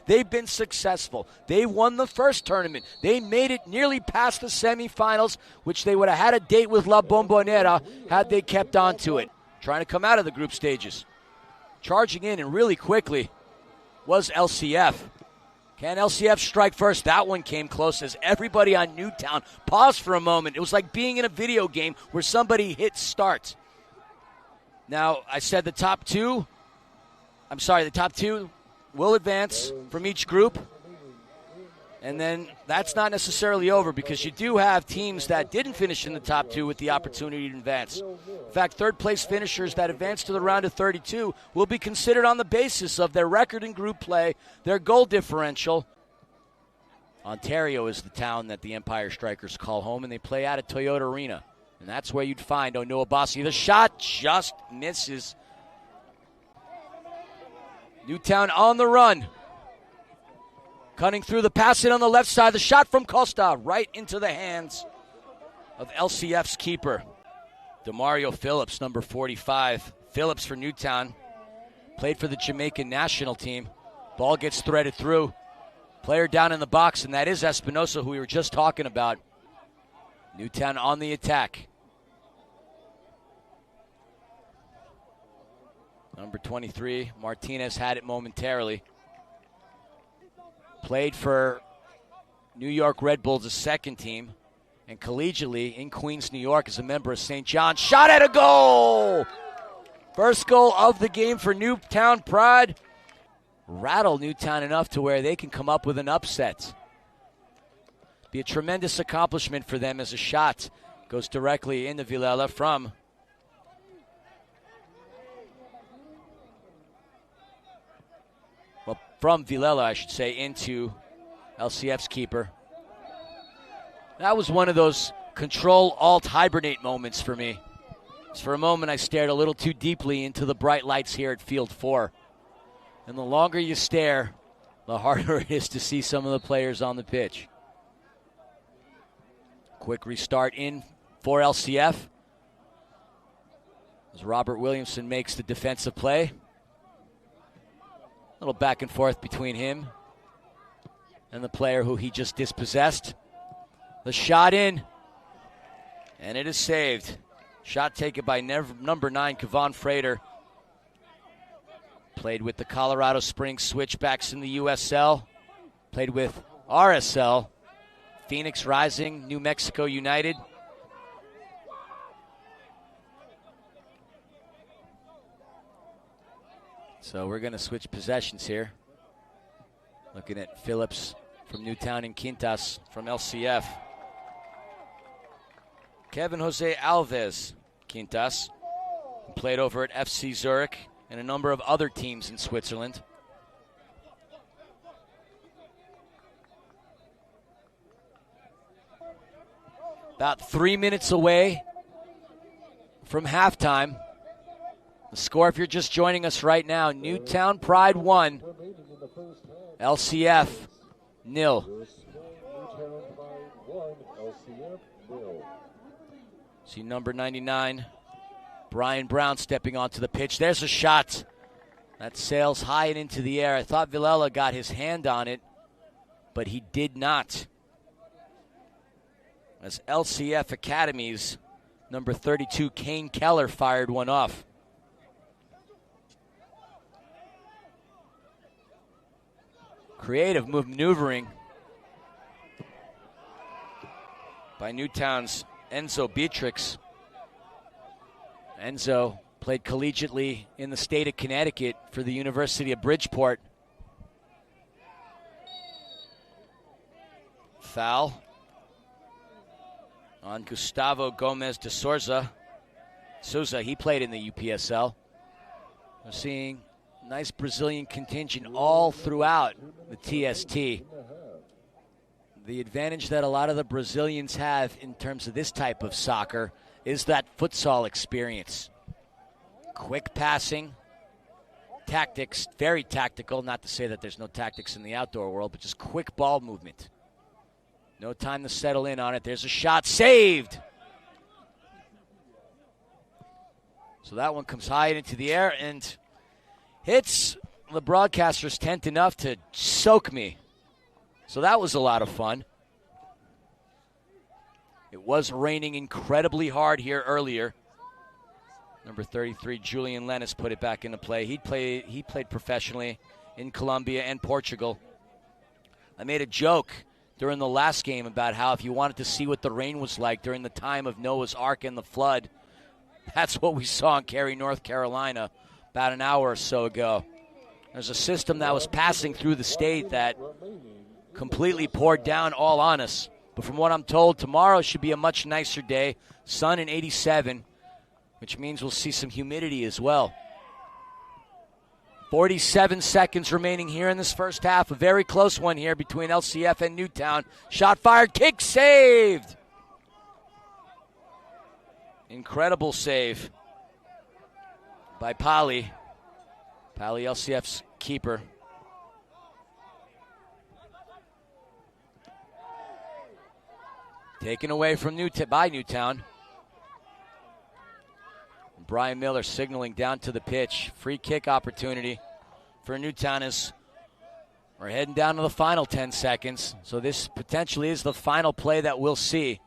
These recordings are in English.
they've been successful. They won the first tournament. They made it nearly past the semifinals, which they would have had a date with La Bombonera had they kept on to it. Trying to come out of the group stages. Charging in and really quickly was LCF. Can LCF strike first? That one came close as everybody on Newtown paused for a moment. It was like being in a video game where somebody hit start. Now, I said the top two will advance from each group. And then that's not necessarily over because you do have teams that didn't finish in the top two with the opportunity to advance. In fact, third-place finishers that advance to the round of 32 will be considered on the basis of their record in group play, their goal differential. Ontario is the town that the Empire Strikers call home, and they play out at Toyota Arena. And that's where you'd find Onuabasi. The shot just misses. Newtown on the run. Cutting through the pass in on the left side. The shot from Costa right into the hands of LCF's keeper. Demario Phillips, number 45. Phillips for Newtown. Played for the Jamaican national team. Ball gets threaded through. Player down in the box, and that is Espinosa, who we were just talking about. Newtown on the attack. Number 23, Martinez had it momentarily. Played for New York Red Bulls' second team, and collegiately in Queens, New York, as a member of St. John. Shot at a goal! First goal of the game for Newtown Pride. Rattle Newtown enough to where they can come up with an upset. Be a tremendous accomplishment for them as a shot goes directly into Villela from Villela, I should say, into LCF's keeper. That was one of those control-alt-hibernate moments for me. For a moment, I stared a little too deeply into the bright lights here at Field 4. And the longer you stare, the harder it is to see some of the players on the pitch. Quick restart in for LCF as Robert Williamson makes the defensive play. A little back and forth between him and the player who he just dispossessed. The shot in, and it is saved. Shot taken by number 9, Kevon Frater. Played with the Colorado Springs Switchbacks in the USL. Played with RSL, Phoenix Rising, New Mexico United. So we're going to switch possessions here. Looking at Phillips from Newtown and Quintas from LCF. Kevin Jose Alves Quintas, who played over at FC Zurich and a number of other teams in Switzerland. About 3 minutes away from halftime. The score, if you're just joining us right now, Newtown Pride 1, LCF 0. See number 99, Brian Brown, stepping onto the pitch. There's a shot that sails high and into the air. I thought Villela got his hand on it, but he did not. As LCF Academy's number 32, Kane Keller, fired one off. Creative maneuvering by Newtown's Enzo Beatrix. Enzo played collegiately in the state of Connecticut for the University of Bridgeport. Foul on Gustavo Gomez de Souza. He played in the UPSL. We're seeing nice Brazilian contingent all throughout the TST. The advantage that a lot of the Brazilians have in terms of this type of soccer is that futsal experience. Quick passing, tactics, very tactical. Not to say that there's no tactics in the outdoor world, but just quick ball movement. No time to settle in on it. There's a shot, saved. So that one comes high into the air and hits the broadcasters tent enough to soak me. So that was a lot of fun. It was raining incredibly hard here earlier. Number 33, Julian Lennis, put it back into play. He played professionally in Colombia and Portugal. I made a joke during the last game about how if you wanted to see what the rain was like during the time of Noah's Ark and the flood, that's what we saw in Cary, North Carolina about an hour or so ago. There's a system that was passing through the state that completely poured down all on us. But from what I'm told, tomorrow should be a much nicer day. Sun and 87, which means we'll see some humidity as well. 47 seconds remaining here in this first half. A very close one here between LCF and Newtown. Shot fired, kick saved. Incredible save by Polly. Polly, LCF's keeper. Taken away from Newtown. Brian Miller signaling down to the pitch. Free kick opportunity for Newtown as we're heading down to the final 10 seconds. So this potentially is the final play that we'll see.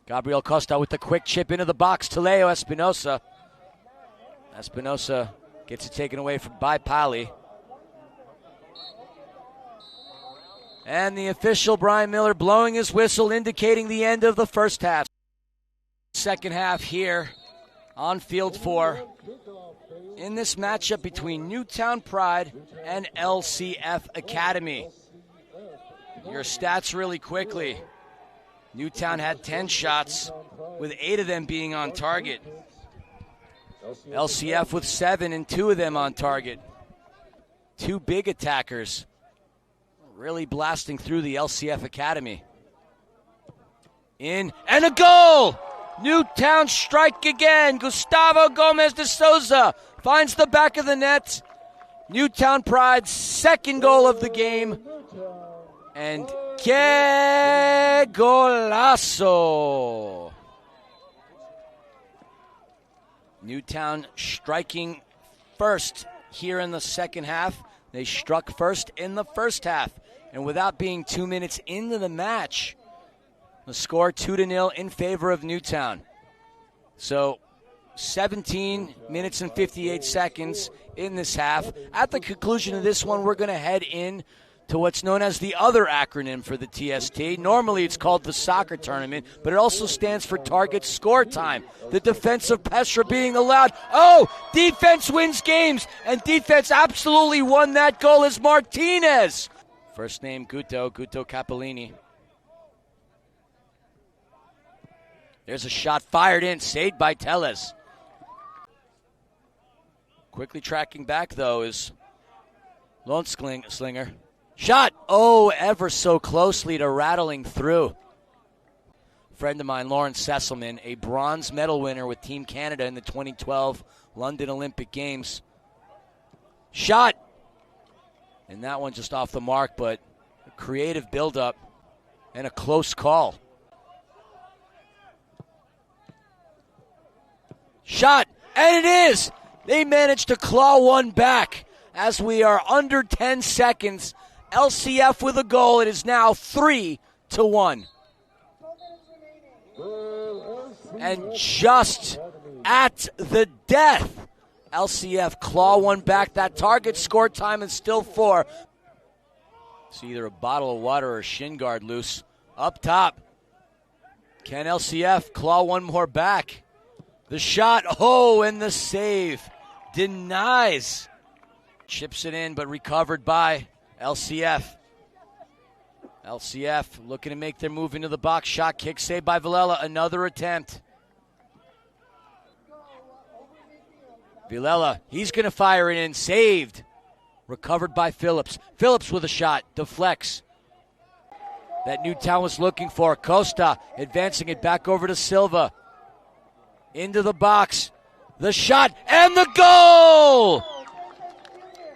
Gabriel Costa with the quick chip into the box to Leo Espinosa. Espinosa gets it taken away by Pali. And the official, Brian Miller, blowing his whistle, indicating the end of the first half. Second half here on field 4 in this matchup between Newtown Pride and LCF Academy. Your stats really quickly. Newtown had 10 shots, with 8 of them being on target. LCF with 7 and 2 of them on target. 2 big attackers really blasting through the LCF Academy. In, and a goal! Newtown strike again. Gustavo Gomez de Souza finds the back of the net. Newtown Pride's second goal of the game. And que golazo! Newtown striking first here in the second half. They struck first in the first half. And without being 2 minutes into the match, the score 2-0 in favor of Newtown. So 17 minutes and 58 seconds in this half. At the conclusion of this one, we're going to head in to what's known as the other acronym for the TST. Normally it's called the soccer tournament, but it also stands for target score time. The defensive pressure being allowed. Oh, defense wins games, and defense absolutely won that goal as Martinez. First name Guto Cappellini. There's a shot fired in, saved by Tellez. Quickly tracking back, though, is Lone Slinger. Shot! Oh, ever so closely to rattling through. Friend of mine, Lawrence Sesselman, a bronze medal winner with Team Canada in the 2012 London Olympic Games. Shot! And that one just off the mark, but a creative buildup and a close call. Shot! And it is! They managed to claw one back as we are under 10 seconds. LCF with a goal. It is now 3-1. And just at the death, LCF claw one back. That target score time is still 4. It's either a bottle of water or a shin guard loose. Up top, can LCF claw one more back? The shot, oh, and the save. Denies. Chips it in, but recovered by LCF. LCF looking to make their move into the box. Shot, kick, saved by Villela. Another attempt. Villela, he's going to fire it in. Saved. Recovered by Phillips. Phillips with a shot. Deflects. That Newtown was looking for. Costa advancing it back over to Silva. Into the box. The shot and the goal!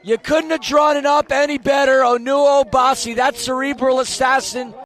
You couldn't have drawn it up any better. Onuo Bassi, that cerebral assassin.